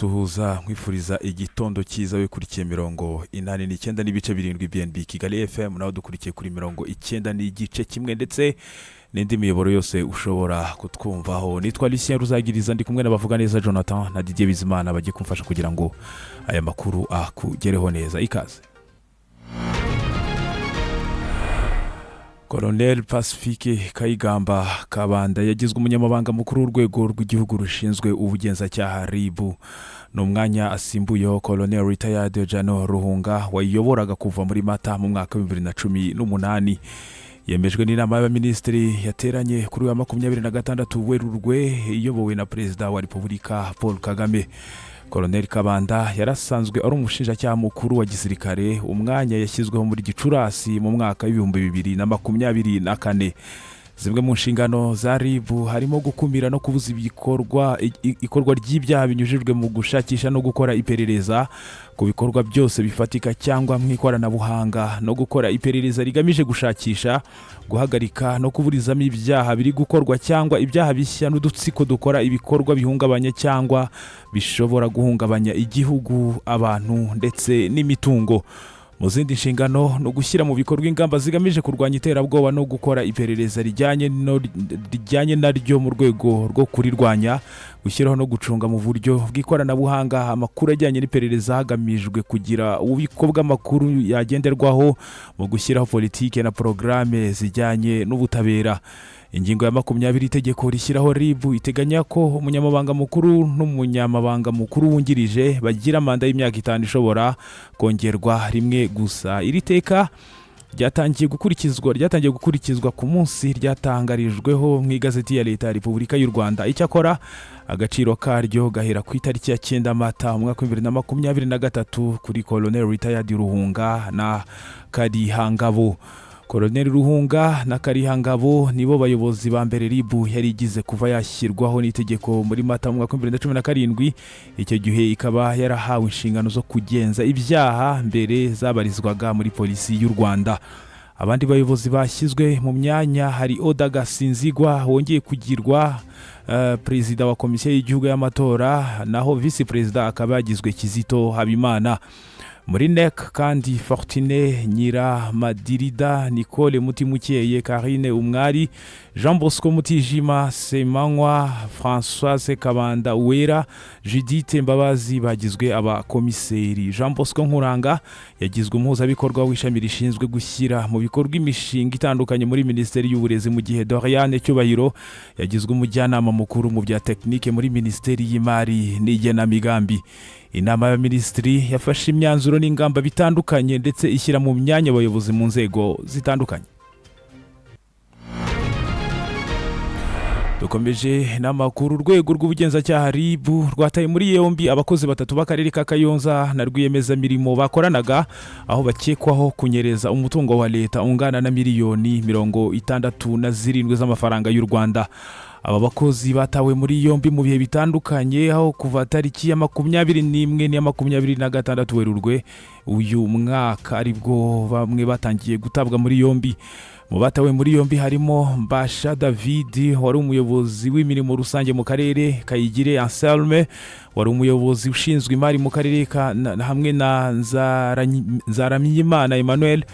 tuhuza nkwifuriza igitondo cyiza we kurikiye mirongo 89 n'ibice 7 BNB Kigali FM naho dukurikiye kuri mirongo 9 n'igice kimwe ndetse n'indi miyoboro yose ushobora kutwumvaho. Nitwa Lucien Ruzagiriza ndi kumwe n'abavuga neza Jonathan na Didier Bizimana bagiye kumfasha kugira ngo aya makuru akugereho neza. Ikaze. Colonel Pacifique Kayigamba Kabanda yagizwe umunyamabanga mukuru w'urwego rw'igihugu rushinzwe ubugenzacyaha RIB n'umwanya asimbuyeho Colonel Retired Jano Ruhunga wayoboraga kuva muri Mata mu mwaka wa 2018. Yemejwe n'inama y'abaminisitiri yateranye kuri wa 26 Werurwe iyobowe na Perezida wa Repubulika Paul Kagame. Colonel Kabanda yarasanzwe ari umushinjacyaha mukuru wa gisirikare, umwanya yashyizweho muri Gicurasi mu mwaka wa 2024. Zimwe mu nshingano za RIB harimo gukumira no kubuza ikorwa ry'ibyaha binyujijwe mu gushakisha no gukora iperereza ku bikorwa byose bifatika cyangwa mu ikoranabuhanga, no gukora iperereza rigamije gushakisha, guhagarika no kuburizamo ibyaha biri gukorwa cyangwa ibyaha bishya n'udutsiko dukora ibikorwa bihungabanya cyangwa bishobora guhungabanya igihugu, abantu ndetse n'imitungo. Mu zindi nshingano no gushyira mu bikorwa ingamba zigamije kurwanya iterabwoba no gukora iperereza rijyanye naryo mu rwego rwo kurirwanya, gushyiraho no gucunga mu buryo bw'ikoranabuhanga amakuru ajyanye n'iperereza hagamijwe kugira ububiko bw'amakuru yagenderwaho mu gushyiraho politike na programme zijyanye n'ubutabera. Ingingo ya 20 itegeko rishyiraho RIB iteganya ko umunyamabanga mukuru n'umunyamabanga mukuru wungirije bagira manda y'imyaka 5 ishobora kongerwa rimwe gusa. Iri teka ryatangiye gukurikizwa ku munsi ryatangarijweho mu igazeti ya Leta ya Repubulika y'u Rwanda. Icyakora agaciro karyo gahera ku itariki ya 9 Mata mu mwaka wa 2023 kuri Colonel Retired Ruhunga na Karihangabo. Colonel Ruhunga na Karihangabo nibo bayobozi ba mbere RIB yarigize kuva yashyirwaho n'itegeko muri Mata mu mwaka wa 2017. Icyo gihe ikaba yarahawe inshingano zo kugenza ibyaha mbere zabarizwaga muri polisi y'u Rwanda. Abandi bayobozi bashyizwe mu myanya hari Odaga Sinzigwa wongeye kugirwa Perezida wa Komisiyo y'Igihugu y'Amatora, naho Vice Perezida akaba yagizwe Kizito Habimana. Muri NEC kandi Fortune Nyiramadirida, Nicole Mutimukeye, Karine Umwari, Jean Bosco Mutijima, Semanywa, Françoise Kabanda Uwera, Judith Mbabazi bagizwe abakomiseri. Jean Bosco Nkuranga yagizwe umuhuzabikorwa w'ishami rishinzwe gushyira mu bikorwa imishinga itandukanye muri Minisiteri y'Uburezi, mu gihe Doriane Cyubahiro yagizwe umujyanama mukuru mu bya tekinike muri Minisiteri y'Imari n'Igenamigambi. Inama y'abaminisitiri yafashe imyanzuro n'ingamba bitandukanye ndetse ishyira mu myanya abayobozi mu nzego zitandukanye. Dukomeje n'amakuru. Urwego rw'ubugenzacyaha RIB rwataye muri yombi abakozi 3 b'akarere ka Kayonza na rwiyemezamirimo bakoranaga aho bakekwaho kunyereza umutungo wa leta ungana na miliyoni 67 z'amafaranga y'u Rwanda. Aba bakozi batawe muri yombi mu bihe bitandukanye aho kuva tariki ya 21 n'iya 26 Werurwe uyu mwaka aribwo bamwe batangiye gutabwa muri yombi. Mu batawe muri yombi harimo Mbasha David wari umuyobozi w'imirimo rusange mu karere, Kayigire Anselme wari umuyobozi ushinzwe imari mu karere hamwe na Nzaramyimana Emmanuel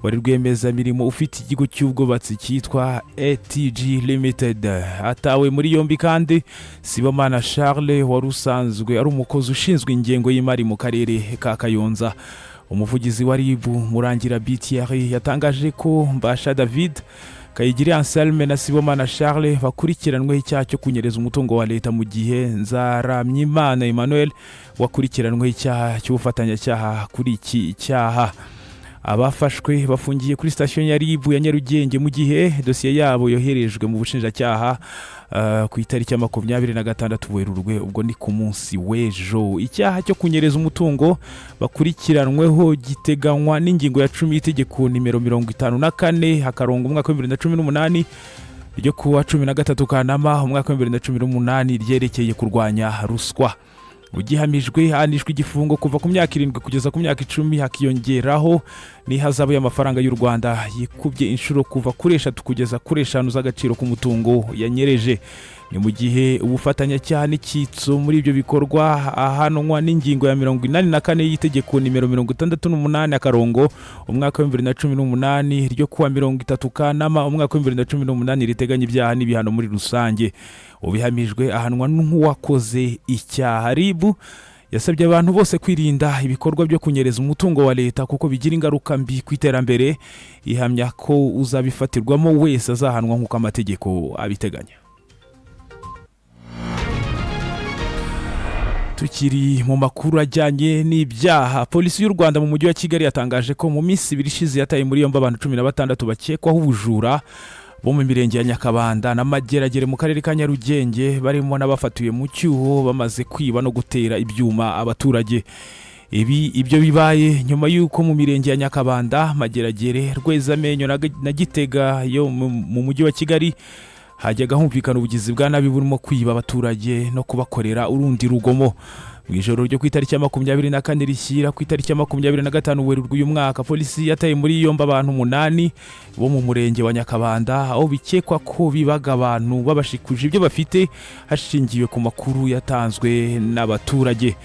wari rwiyemezamirimo ufite ikigo cy'ubwubatsi cyitwa ATG Limited. Atawe muri yombi kandi Sibomana Charles wari usanzwe ari umukozi ushinzwe ingengo y'imari mu karere ka Kayonza. Umuvugizi wa RIB Murangira BTR yatangaje ko Mbasha David, Kayigire Anselme na Sibomana Charles bakurikiranweho icyaha cyo kunyereza umutungo wa leta, mu gihe Nzaramyimana Emmanuel wakurikiranweho icyaha cy'ubufatanyacyaha kuri iki cyaha. Abafashwe bafungiye kuri station ya RIB ya Nyarugenge mu gihe dosiye yabo yoherejwe mu bushinjacyaha ku itariki ya 26 Werurwe, ubwo ni ku munsi w'ejo. Icyaha cyo kunyereza umutungo bakurikiranweho giteganywa n'ingingo ya 10 y'itegeko nimero 54 akarongo umwaka wa 2018 ryo kuwa 13 Kanama umwaka wa 2018 ryerekeye kurwanya ruswa. Ugihamijwe hanishwe igifungo kuva ku myaka 7 kugeza ku myaka 10, hakiyongeraho n'ihazabu y'amafaranga y'u Rwanda yikubye inshuro kuva kuri 3 kugeza kuri 5 z'agaciro k'umutungo yanyereje. ni mu gihe ubufatanyacyaha n'ikitso muri ibyo bikorwa ahanwa n'ingingo ya 84 y'itegeko nimero 68 akarongo umwaka wa 2018 ryo kuwa 30 Kanama umwaka wa 2018 riteganya ibyaha n'ibihano muri rusange. Ubihamijwe ahanwa n'uwakoze icyaha. Ribu yasabye abantu bose kwirinda ibikorwa byo kunyereza umutungo wa leta kuko bigira ingaruka mbi ku iterambere. Ihamya ko uzabifatirwamo wese azahanwa nk'uko amategeko abiteganya. Tukiri mu makuru ajyanye n'ibyaha, polisi y'u Rwanda mu mujyi wa Kigali yatangaje ko mu minsi 2 ishize yataye muri yombi abantu 16 bakekwaho ubujura bo mu mirenge ya Nyakabanda na Mageragere mu karere ka Nyarugenge, barimo n'abafatiwe mu cyuho bamaze kwiba no gutera ibyuma abaturage. Ibyo bibaye nyuma y'uko mu mirenge ya Nyakabanda, Mageragere, Rwezamenyo na Gitega yo mu mujyi wa Kigali hajyaga humvikana ubugizi bwa nabi burimo kwiba abaturage no kubakorera urundi rugomo. Mu ijoro ryo ku itariki ya 24 rishyira ku itariki ya 25 Werurwe uyu mwaka, polisi yataye muri yombi abantu 8 bo mu murenge wa Nyakabanda aho bikekwa ko bibaga abantu babashikuje ibyo bafite hashingiwe ku makuru yatanzwe n'abaturage.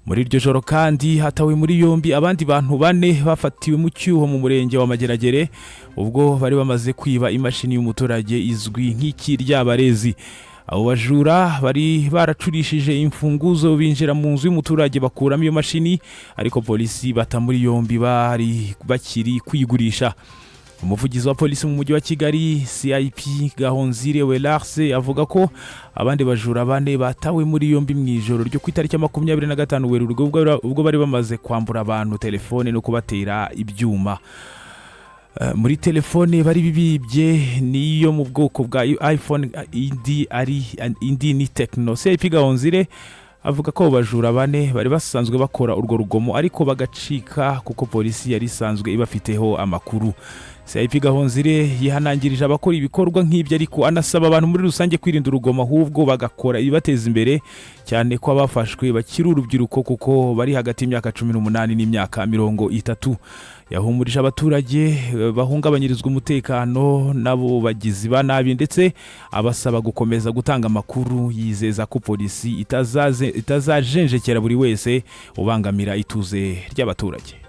Muri iryo joro kandi hatawe muri yombi abandi bantu 4 bafatiwe mu cyuho mu murenge wa Mageragere ubwo bari bamaze kwiba imashini y'umuturage izwi nk'ikiryabarezi. Abo bajura bari baracurishije imfunguzo binjira mu nzu y'umuturage bakuramo iyo mashini, ariko polisi bata muri yombi bari bakiri kwigurisha. Umuvugizi wa polisi mu mujyi wa Kigali CIP Gahonzire Welarse avuga ko abandi bajura 4 batawe muri yombi mu ijoro ryo ku itariki ya 25 Werurwe ubwo bari bamaze kwambura abantu telefone no kubatera ibyuma. Muri telefone bari bibibye niyo mu bwoko bwa iPhone indi ni Techno. CIP Gahonzire avuga ko bajura 4 bari basanzwe bakora urwo rugomo ariko bagacika kuko polisi yari isanzwe ibafiteho amakuru. CIP Gahonzire yihanangirije abakora ibikorwa nk'ibyo ariko anasaba abantu muri rusange kwirinda urugomo ahubwo bagakora ibibateza imbere, cyane ko abafashwe bakiri urubyiruko kuko bari hagati y'imyaka 18 n'imyaka 30. Yahumurije abaturage bahungabanyirizwa umutekano nabo bagizi ba nabi ndetse abasaba gukomeza gutanga amakuru, yizeza ko polisi itazajenjekera buri wese ubangamira ituze ry'abaturage.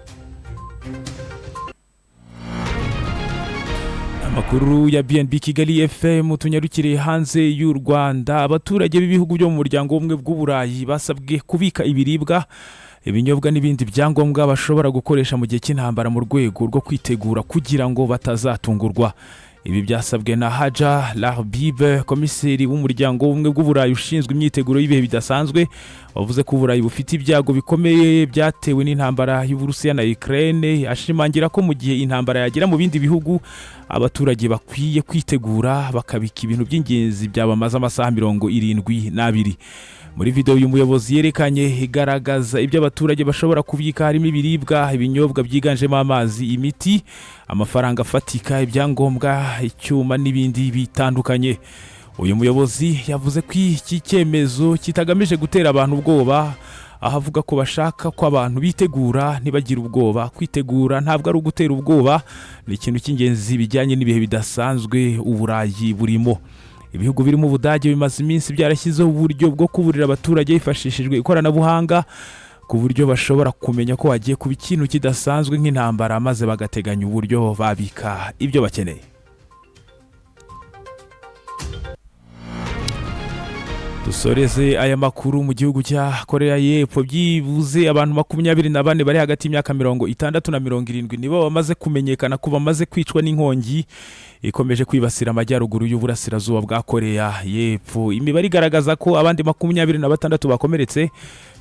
Amakuru ya BNB Kigali FM tunyarukire hanze y'u Rwanda. Abaturage b'ibihugu byo mu muryango w'ubumwe bw'Uburayi basabwe kubika ibiribwa, ibinyobwa n'ibindi byangombwa bashobora gukoresha mu gihe cy'intambara mu rwego rwo kwitegura kugira ngo batazatungurwa. Ibi byasabwe na Haja Larbibe, komiseri w'umuryango w'ubumwe bw'Uburayi ushinzwe imyiteguro y'ibihe bidasanzwe, wavuze ko Uburayi bufite ibyago bikomeye byatewe n'intambara y'Uburusiya na Ukraine. Ashimangira ko mu gihe intambara yagera mu bindi bihugu abaturage bakwiye kwitegura bakabika ibintu by'ingenzi byabamaze amasaha 72. Muri video uyu muyobozi yerekanye igaragaza ibyo abaturage bashobora kubika, harimo ibiribwa, ibinyobwa byiganjemo amazi, imiti, amafaranga afatika, ibyangombwa, icyuma n'ibindi bitandukanye. Uyu muyobozi yavuze ko iki cyemezo kitagamije gutera abantu ubwoba, ahavuga ko bashaka ko abantu bitegura ntibagira ubwoba. Kwitegura ntabwo ari ugutera ubwoba, ni ikintu cy'ingenzi bijyanye n'ibihe bidasanzwe Uburayi burimo. Ibihugu birimo Ubudage bimaze iminsi byarashyizeho uburyo bwo kuburira abaturage hifashishijwe ikoranabuhanga ku buryo bashobora kumenya ko hagiye kuba ikintu kidasanzwe nk'intambara maze bagateganya uburyo babika ibyo bakeneye. Dusoreze aya makuru mu gihugu cya Koreya y'Epfo. Byibuze abantu 24 bari hagati y'imyaka 60 na 70 nibo bamaze kumenyekana ko bamaze kwicwa n'inkongi ikomeje kwibasira amajyaruguru y'uburasirazuba bwa Koreya y'Epfo. Imibare igaragaza ko abandi 26 bakomeretse,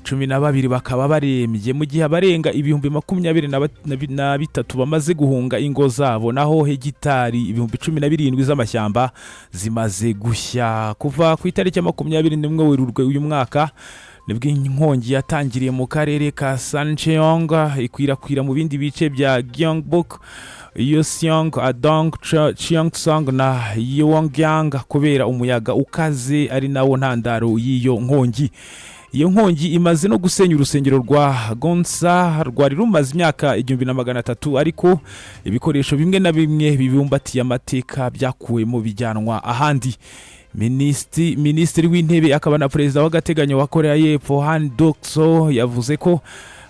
12 bakaba barembye, mu gihe abarenga ibihumbi 23 bamaze guhunga ingo zabo, naho hegitari ibihumbi 17 z'amashyamba zimaze gushya. Kuva ku itariki ya 21 Werurwe uyu mwaka nibwo inkongi yatangiriye mu karere ka Sancheong, ikwirakwira mu bindi bice bya Gyeongbuk, Yoseong, Adong, Cheongsong na Yeongyang kubera umuyaga ukaze ari nawo ntandaro y'iyo nkongi. Iyo nkongi imaze no gusenya urusengero rwa Gonsa rwari rumaze imyaka 1300, ariko ibikoresho bimwe na bimwe bibumbatiye amateka byakuwemo bijyanwa ahandi. Minisitiri w'intebe akaba na perezida w'agateganyo wa Koreya y'Epfo Han Duck-soo yavuze ko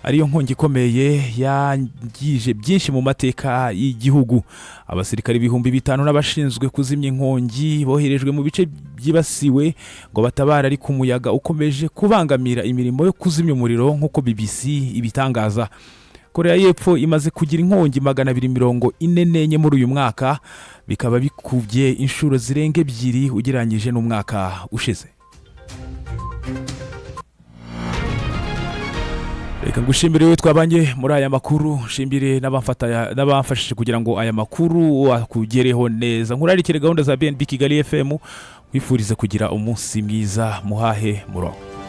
ariyo nkongi ikomeye yangije byinshi mu mateka y'igihugu. Abasirikari 5,000 n'abashinzwe kuzimya inkongi boherejwe mu bice byibasiwe ngo batabara, ariko umuyaga ukomeje kubangamira imirimo yo kuzimya umuriro nk'uko BBC ibitangaza. Koreya y'Epfo imaze kugira inkongi 244 muri uyu mwaka, bikaba bikubye inshuro zirenga 2 ugereranyije n'umwaka ushize. Reka ngushimire wewe twabanye muri aya makuru, shimbire n'abamfashije kugira ngo aya makuru akugereho neza. Nkurarikire gahunda za BNB Kigali FM, wifurize kugira umunsi mwiza, muhahe murongo.